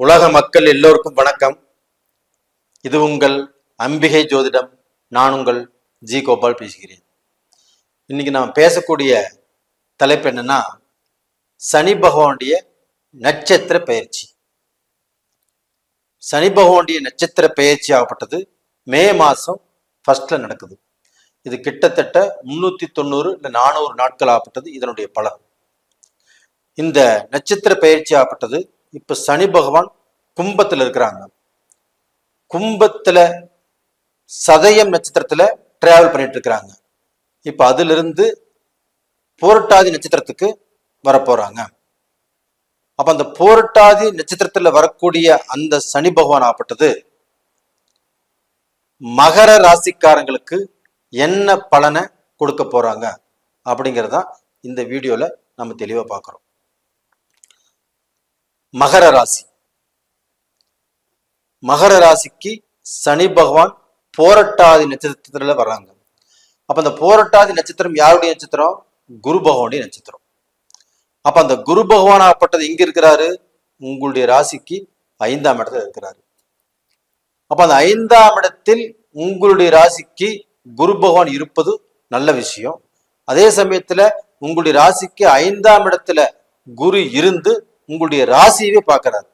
உலக மக்கள் எல்லோருக்கும் வணக்கம். இது உங்கள் அம்பிகை ஜோதிடம். நான் உங்கள் ஜி கோபால் பேசுகிறேன். இன்னைக்கு நாம் பேசக்கூடிய தலைப்பு என்னன்னா, சனி பகவானுடைய நட்சத்திர பெயர்ச்சி. சனி பகவானுடைய நட்சத்திர பெயர்ச்சி ஆகப்பட்டது மே மாசம் ஃபர்ஸ்ட்ல நடக்குது. இது கிட்டத்தட்ட 390 இல்லை 400 நாட்கள் ஆகப்பட்டது இதனுடைய பலன். இந்த நட்சத்திர பெயர்ச்சி ஆகப்பட்டது இப்ப சனி பகவான் கும்பத்துல இருக்கிறாங்க. கும்பத்துல சதயம் நட்சத்திரத்துல டிராவல் பண்ணிட்டு இருக்கிறாங்க. இப்ப அதுல இருந்து புரட்டாதி நட்சத்திரத்துக்கு வரப்போறாங்க. அப்ப அந்த புரட்டாதி நட்சத்திரத்துல வரக்கூடிய அந்த சனி பகவான் ஆகப்பட்டது மகர ராசிக்காரங்களுக்கு என்ன பலனை கொடுக்க போறாங்க அப்படிங்கிறதா இந்த வீடியோல நம்ம தெளிவா பார்க்கிறோம். மகர ராசி, மகர ராசிக்கு சனி பகவான் போரட்டாதி நட்சத்திரத்துல வர்றாங்க. அப்ப அந்த போரட்டாதி நட்சத்திரம் யாருடைய நட்சத்திரம்? குரு பகவானுடைய நட்சத்திரம். அப்ப அந்த குரு பகவான் ஆகப்பட்டது எங்க இருக்கிறாரு? உங்களுடைய ராசிக்கு 5ஆம் இடத்துல இருக்கிறாரு. அப்ப அந்த 5ஆம் இடத்தில் உங்களுடைய ராசிக்கு குரு பகவான் இருப்பது நல்ல விஷயம். அதே சமயத்துல உங்களுடைய ராசிக்கு 5ஆம் இடத்துல குரு இருந்து உங்களுடைய ராசியவே பார்க்கிறார்.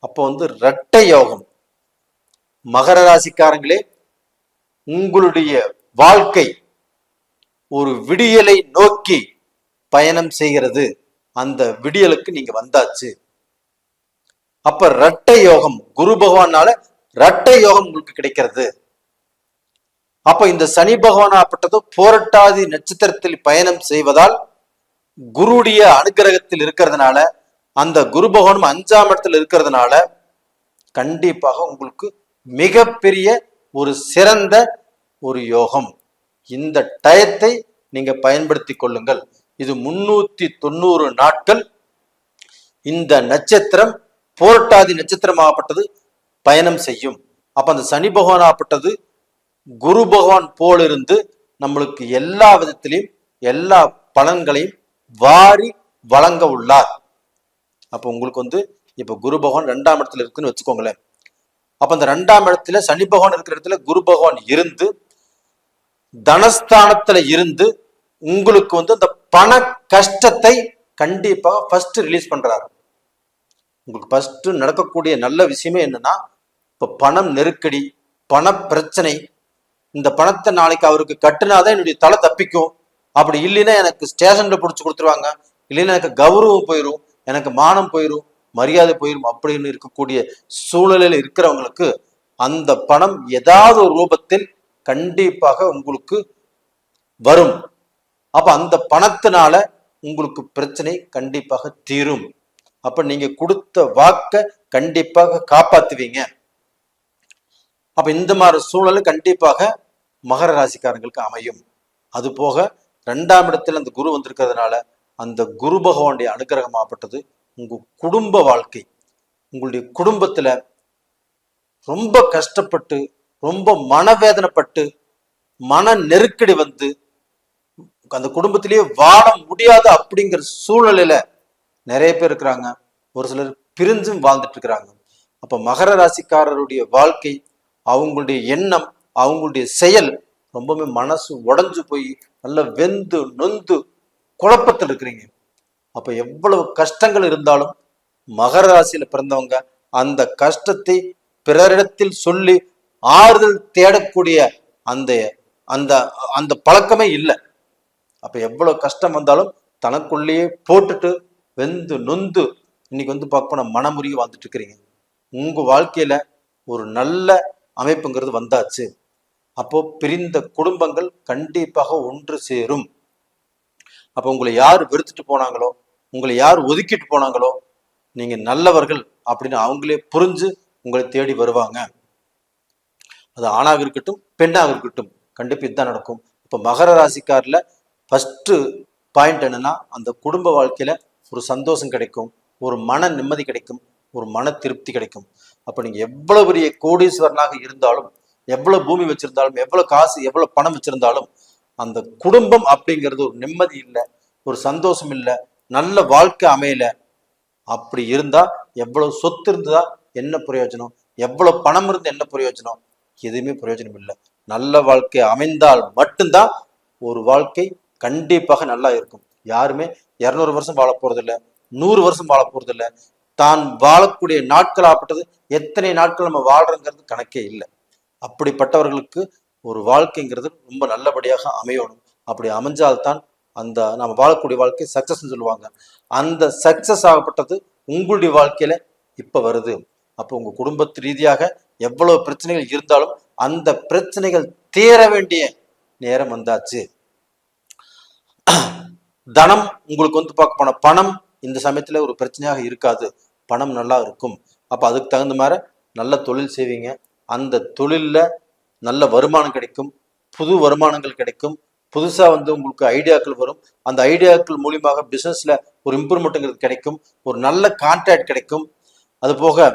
அப்போ இரட்டை யோகம். மகர ராசிக்காரங்களே, உங்களுடைய வாழ்க்கை ஒரு விடியலை நோக்கி பயணம் செய்கிறது. அந்த விடியலுக்கு நீங்க வந்தாச்சு. அப்ப இரட்டை யோகம், குரு பகவானால இரட்டை யோகம் உங்களுக்கு கிடைக்கிறது. அப்ப இந்த சனி பகவான் ஆகப்பட்டது போரட்டாதி நட்சத்திரத்தில் பயணம் செய்வதால் குருடைய அனுகிரகத்தில் இருக்கிறதுனால, அந்த குரு பகவானும் 5ஆம் இடத்துல இருக்கிறதுனால கண்டிப்பாக உங்களுக்கு மிகப்பெரிய ஒரு சிறந்த ஒரு யோகம். இந்த டயத்தை நீங்க பயன்படுத்தி கொள்ளுங்கள். இது 390 நாட்கள் இந்த நட்சத்திரம் போரட்டாதி நட்சத்திரம் ஆகப்பட்டது பயணம் செய்யும். அப்ப அந்த சனி பகவான் ஆகப்பட்டது குரு பகவான் போல் இருந்து நம்மளுக்கு எல்லா விதத்திலையும் எல்லா பலன்களையும் வாரி வழங்க உள்ளார். அப்ப உங்களுக்கு இப்ப குரு பகவான் 2ஆம் இடத்துல இருக்குன்னு வச்சுக்கோங்களேன். அப்ப அந்த 2ஆம் இடத்துல சனி பகவான் இருக்கிற இடத்துல குரு பகவான் இருந்து தனஸ்தானத்துல இருந்து உங்களுக்கு அந்த பண கஷ்டத்தை கண்டிப்பாக ஃபர்ஸ்ட் ரிலீஸ் பண்றாரு. உங்களுக்கு ஃபர்ஸ்ட் நடக்கக்கூடிய நல்ல விஷயமே என்னன்னா, இப்ப பணம் நெருக்கடி, பண பிரச்சனை, இந்த பணத்தை நாளைக்கு அவருக்கு கட்டுனாதான் என்னுடைய தலை தப்பிக்கும், அப்படி இல்லைன்னா எனக்கு ஸ்டேஷன்ல பிடிச்சி கொடுத்துருவாங்க, இல்லைன்னா எனக்கு கௌரவம் போயிடும், எனக்கு மானம் போயிடும், மரியாதை போயிடும் அப்படின்னு இருக்கக்கூடிய சூழலில் இருக்கிறவங்களுக்கு அந்த பணம் ஏதாவது ஒரு ரூபத்தில் கண்டிப்பாக உங்களுக்கு வரும். அப்ப அந்த பணத்தினால உங்களுக்கு பிரச்சனை கண்டிப்பாக தீரும். அப்ப நீங்க கொடுத்த வாக்க கண்டிப்பாக காப்பாத்துவீங்க. அப்ப இந்த மாதிரி சூழல் கண்டிப்பாக மகர ராசிக்காரங்களுக்கு அமையும். அது போக 2ஆம் இடத்துல அந்த குரு வந்திருக்கிறதுனால அந்த குரு பகவானுடைய அனுகிரகம் ஆகப்பட்டது உங்க குடும்ப வாழ்க்கை, உங்களுடைய குடும்பத்துல ரொம்ப கஷ்டப்பட்டு ரொம்ப மனவேதனைப்பட்டு மன நெருக்கடி அந்த குடும்பத்திலேயே வாழ முடியாத அப்படிங்கிற சூழ்நிலையில நிறைய பேர் இருக்கிறாங்க. ஒரு சிலர் பிரிஞ்சும் வாழ்ந்துட்டு இருக்கிறாங்க. அப்ப மகர ராசிக்காரருடைய வாழ்க்கை, அவங்களுடைய எண்ணம், அவங்களுடைய செயல் ரொம்பவே மனசு உடைஞ்சு போய் நல்ல வெந்து நொந்து குழப்பத்தில் இருக்கிறீங்க. அப்ப எவ்வளவு கஷ்டங்கள் இருந்தாலும் மகர ராசியில பிறந்தவங்க அந்த கஷ்டத்தை பிறரிடத்தில் சொல்லி ஆறுதல் தேடக்கூடிய அந்த அந்த அந்த பழக்கமே இல்லை. அப்ப எவ்வளவு கஷ்டம் வந்தாலும் தனக்குள்ளேயே போட்டுட்டு வெந்து நொந்து இன்னைக்கு பார்க்க போன மனமுறிய வாழ்ந்துட்டு இருக்கிறீங்க. உங்க வாழ்க்கையில ஒரு நல்ல அமைப்புங்கிறது வந்தாச்சு. அப்போ பிரிந்த குடும்பங்கள் கண்டிப்பாக ஒன்று சேரும். அப்ப உங்களை யார் வெறுத்துட்டு போனாங்களோ, உங்களை யார் ஒதுக்கிட்டு போனாங்களோ, நீங்க நல்லவர்கள் அப்படின்னு அவங்களே புரிஞ்சு உங்களை தேடி வருவாங்க. அது ஆணாக இருக்கட்டும் பெண்ணாக இருக்கட்டும், கண்டிப்பா இதுதான் நடக்கும். இப்ப மகர ராசிக்காரில் ஃபர்ஸ்ட் பாயிண்ட் என்னன்னா, அந்த குடும்ப வாழ்க்கையில ஒரு சந்தோஷம் கிடைக்கும், ஒரு மன நிம்மதி கிடைக்கும், ஒரு மன திருப்தி கிடைக்கும். அப்ப நீங்க எவ்வளவு பெரிய கோடீஸ்வரனாக இருந்தாலும், எவ்வளவு பூமி வச்சிருந்தாலும், எவ்வளவு காசு எவ்வளவு பணம் வச்சிருந்தாலும், அந்த குடும்பம் அப்படிங்கிறது ஒரு நிம்மதி இல்லை, ஒரு சந்தோஷம் இல்லை, நல்ல வாழ்க்கை அமையல அப்படி இருந்தா எவ்வளவு சொத்து இருந்ததா என்ன பிரயோஜனம், எவ்வளவு பணம் இருந்து என்ன பிரயோஜனம், எதுவுமே பிரயோஜனம் இல்லை. நல்ல வாழ்க்கை அமைந்தால் மட்டும்தான் ஒரு வாழ்க்கை கண்டிப்பாக நல்லா இருக்கும். யாருமே 200 வருஷம் வாழ போறது இல்லை, 100 வருஷம் வாழ போறது இல்லை. தான் வாழக்கூடிய நாட்கள் ஆப்பட்டது எத்தனை நாட்கள் நம்ம வாழ்றோங்கிறது கணக்கே இல்லை. அப்படிப்பட்டவர்களுக்கு ஒரு வாழ்க்கைங்கிறது ரொம்ப நல்லபடியாக அமையணும். அப்படி அமைஞ்சால்தான் அந்த நம்ம வாழக்கூடிய வாழ்க்கை சக்சஸ் சொல்லுவாங்க. அந்த சக்சஸ் ஆகப்பட்டது உங்களுடைய வாழ்க்கையில இப்ப வருது. அப்போ உங்க குடும்பத்து ரீதியாக எவ்வளவு பிரச்சனைகள் இருந்தாலும் அந்த பிரச்சனைகள் தீர வேண்டிய நேரம் வந்தாச்சு. தனம் உங்களுக்கு பார்க்க போன பணம் இந்த சமயத்துல ஒரு பிரச்சனையாக இருக்காது, பணம் நல்லா இருக்கும். அப்ப அதுக்கு தகுந்த மாதிரி நல்ல தொழில் செய்வீங்க, அந்த தொழில்ல நல்ல வருமானம் கிடைக்கும், புது வருமானங்கள் கிடைக்கும், புதுசா உங்களுக்கு ஐடியாக்கள் வரும். அந்த ஐடியாக்கள் மூலியமாக பிசினஸ்ல ஒரு இம்ப்ரூவ்மெண்ட்ங்கிறது கிடைக்கும், ஒரு நல்ல கான்ட்ராக்ட் கிடைக்கும். அது போக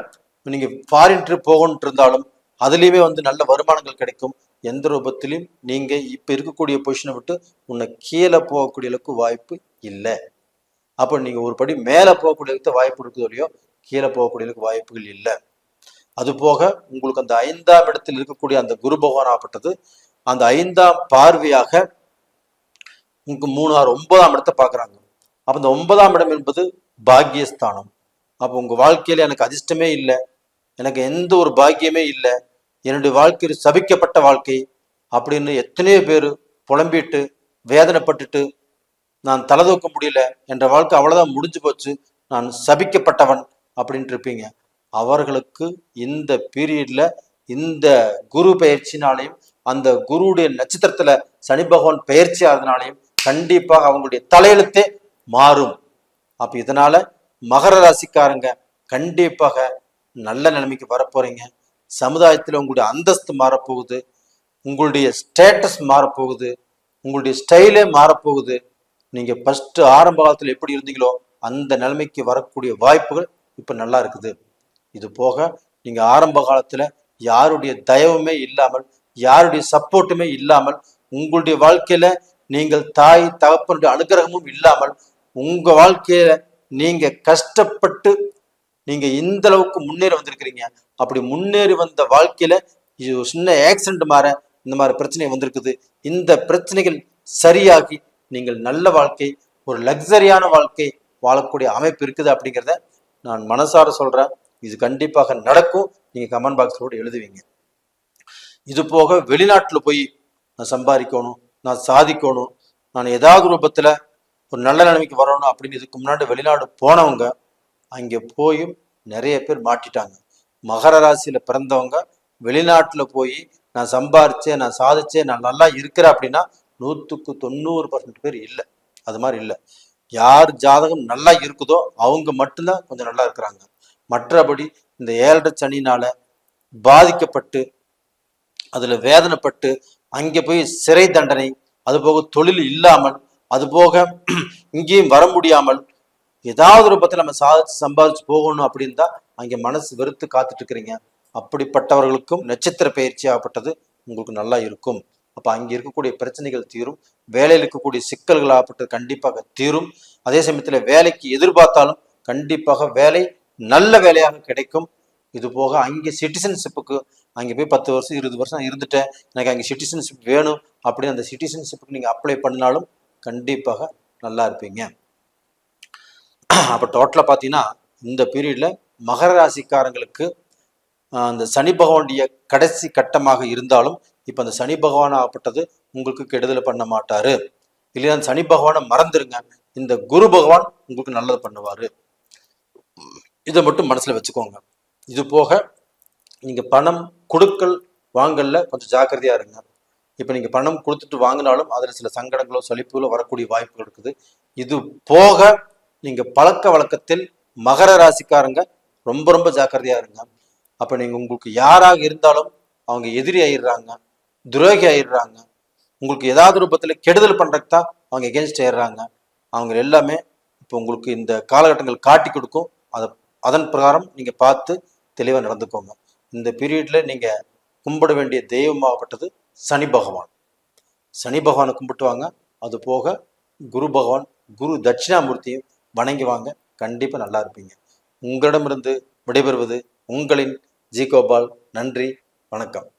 நீங்க ஃபாரின் ட்ரிப் போகணும்னு இருந்தாலும் அதுலயுமே நல்ல வருமானங்கள் கிடைக்கும். எந்த ரூபத்திலையும் நீங்க இப்ப இருக்கக்கூடிய பொசிஷனை விட்டு உன்னை கீழே போகக்கூடிய அளவுக்கு வாய்ப்பு இல்லை. அப்போ நீங்க ஒரு படி மேல போகக்கூடிய வாய்ப்பு இருக்குதோ இல்லையோ, கீழே போகக்கூடிய அளவுக்கு வாய்ப்புகள் இல்லை. அது போக உங்களுக்கு அந்த 5ஆம் இடத்தில் இருக்கக்கூடிய அந்த குரு பகவான் ஆகப்பட்டது அந்த 5ஆம் பார்வையாக உங்களுக்கு 3, 6, 9ஆம் இடத்தை பாக்குறாங்க. அப்ப இந்த 9ஆம் இடம் என்பது பாக்கியஸ்தானம். அப்போ உங்க வாழ்க்கையில எனக்கு அதிர்ஷ்டமே இல்லை, எனக்கு எந்த ஒரு பாக்கியமே இல்லை, என்னுடைய வாழ்க்கை சபிக்கப்பட்ட வாழ்க்கை அப்படின்னு எத்தனையோ பேர் புலம்பிட்டு வேதனைப்பட்டுட்டு நான் தலை தூக்க முடியல, என்ற வாழ்க்கை அவ்வளவுதான் முடிஞ்சு போச்சு, நான் சபிக்கப்பட்டவன் அப்படின்ட்டு இருப்பீங்க. அவர்களுக்கு இந்த பீரியட்ல இந்த குரு பயிற்சினாலையும் அந்த குருவுடைய நட்சத்திரத்துல சனி பகவான் பயிற்சி ஆகிறதுனாலையும் கண்டிப்பாக அவங்களுடைய தலையெழுத்தே மாறும். அப்ப இதனால மகர ராசிக்காரங்க கண்டிப்பாக நல்ல நிலைமைக்கு வரப்போறீங்க. சமுதாயத்துல உங்களுடைய அந்தஸ்து மாறப்போகுது, உங்களுடைய ஸ்டேட்டஸ் மாறப்போகுது, உங்களுடைய ஸ்டைலே மாறப்போகுது. நீங்க ஃபர்ஸ்ட் ஆரம்ப காலத்துல எப்படி இருந்தீங்களோ அந்த நிலைமைக்கு வரக்கூடிய வாய்ப்புகள் இப்ப நல்லா இருக்குது. இது போக நீங்க ஆரம்ப காலத்துல யாருடைய தயவுமே இல்லாமல் யாருடைய சப்போர்ட்டுமே இல்லாமல் உங்களுடைய வாழ்க்கையில நீங்கள் தாய் தகப்பனுடைய அனுகிரகமும் இல்லாமல் உங்க வாழ்க்கையில நீங்க கஷ்டப்பட்டு நீங்க இந்த அளவுக்கு முன்னேறி வந்திருக்கிறீங்க. அப்படி முன்னேறி வந்த வாழ்க்கையில இது ஒரு சின்ன ஆக்சிடென்ட் மாற இந்த மாதிரி பிரச்சனை வந்திருக்குது. இந்த பிரச்சனைகள் சரியாகி நீங்கள் நல்ல வாழ்க்கை, ஒரு லக்ஸரியான வாழ்க்கை வாழக்கூடிய அமைப்பு இருக்குது அப்படிங்கிறத நான் மனசார சொல்றேன். இது கண்டிப்பாக நடக்கும். நீங்க கமெண்ட் பாக்ஸோட எழுதுவீங்க. இது போக வெளிநாட்டுல போய் நான் சம்பாதிக்கணும், நான் சாதிக்கணும், நான் ஏதாவது ரூபத்துல ஒரு நல்ல நிலைமைக்கு வரணும் அப்படின்னு இதுக்கு முன்னாடி வெளிநாடு போனவங்க அங்கே போயும் நிறைய பேர் மாட்டிட்டாங்க. மகர ராசியில பிறந்தவங்க வெளிநாட்டுல போய் நான் சம்பாரிச்சேன், நான் சாதிச்சேன், நான் நல்லா இருக்கிறேன் அப்படின்னா 100க்கு 90% பேர் இல்லை. அது மாதிரி இல்லை. யார் ஜாதகம் நல்லா இருக்குதோ அவங்க மட்டும்தான் கொஞ்சம் நல்லா இருக்கிறாங்க. மற்றபடி இந்த 7.5 சனினால பாதிக்கப்பட்டு அதுல வேதனைப்பட்டு அங்கே போய் சிறை தண்டனை, அது போக தொழில் இல்லாமல், அது போக இங்கேயும் வர முடியாமல் ஏதாவது ரூபத்தில் நம்ம சாதிச்சு சம்பாதிச்சு போகணும் அப்படின்னு தான் அங்கே மனசு வெறுத்து காத்துட்டு இருக்கிறீங்க. அப்படிப்பட்டவர்களுக்கும் நட்சத்திர பயிற்சி ஆகப்பட்டது உங்களுக்கு நல்லா இருக்கும். அப்ப அங்க இருக்கக்கூடிய பிரச்சனைகள் தீரும், வேலையில் இருக்கக்கூடிய சிக்கல்கள் ஆகப்பட்டது கண்டிப்பாக தீரும். அதே சமயத்துல வேலைக்கு எதிர்பார்த்தாலும் கண்டிப்பாக வேலை நல்ல வேலையாக கிடைக்கும். இது போக அங்கே சிட்டிசன்ஷிப்புக்கு அங்கே போய் 10 வருஷம் 20 வருஷம் இருந்துட்டேன், எனக்கு அங்கே சிட்டிசன்ஷிப் வேணும் அப்படின்னு அந்த சிட்டிசன்ஷிப்புக்கு நீங்க அப்ளை பண்ணாலும் கண்டிப்பாக நல்லா இருப்பீங்க. அப்ப டோட்டலா பாத்தீங்கன்னா இந்த பீரியட்ல மகர ராசிக்காரங்களுக்கு அந்த சனி பகவானுடைய கடைசி கட்டமாக இருந்தாலும் இப்ப அந்த சனி பகவான் ஆகப்பட்டது உங்களுக்கு கெடுதலை பண்ண மாட்டாரு. இல்லையா சனி பகவானை மறந்துருங்க, இந்த குரு பகவான் உங்களுக்கு நல்லது பண்ணுவாரு. இதை மட்டும் மனசுல வச்சுக்கோங்க. இது போக நீங்க பணம் கொடுக்கல் வாங்கல்ல கொஞ்சம் ஜாக்கிரதையா இருங்க. இப்ப நீங்க பணம் கொடுத்துட்டு வாங்கினாலும் அதுல சில சங்கடங்களோ சலிப்புகளோ வரக்கூடிய வாய்ப்புகள் இருக்குது. இது போக நீங்க பழக்க வழக்கத்தில் மகர ராசிக்காரங்க ரொம்ப ரொம்ப ஜாக்கிரதையா இருங்க. அப்ப நீங்க உங்களுக்கு யாராக இருந்தாலும் அவங்க எதிரி ஆயிடுறாங்க, துரோகி ஆயிடுறாங்க, உங்களுக்கு ஏதாவது ரூபத்துல கெடுதல் பண்றதுக்கு தான் அவங்க எகென்ஸ்ட் ஆயிடுறாங்க. அவங்க எல்லாமே இப்போ உங்களுக்கு இந்த காலகட்டங்கள் காட்டி கொடுக்கும். அதன் பிரகாரம் நீங்க பார்த்து தெளிவா நடந்துக்கோங்க. இந்த பீரியட்ல நீங்க கும்பிட வேண்டிய தெய்வமாகப்பட்டது சனி பகவான். சனி பகவானை கும்பிட்டுவாங்க. அது போக குரு பகவான், குரு தட்சிணாமூர்த்தியும் வணங்கி வாங்க, கண்டிப்பா நல்லா இருப்பீங்க. உங்களிடமிருந்து விடைபெறுவது உங்களின் ஜி கோபால். நன்றி, வணக்கம்.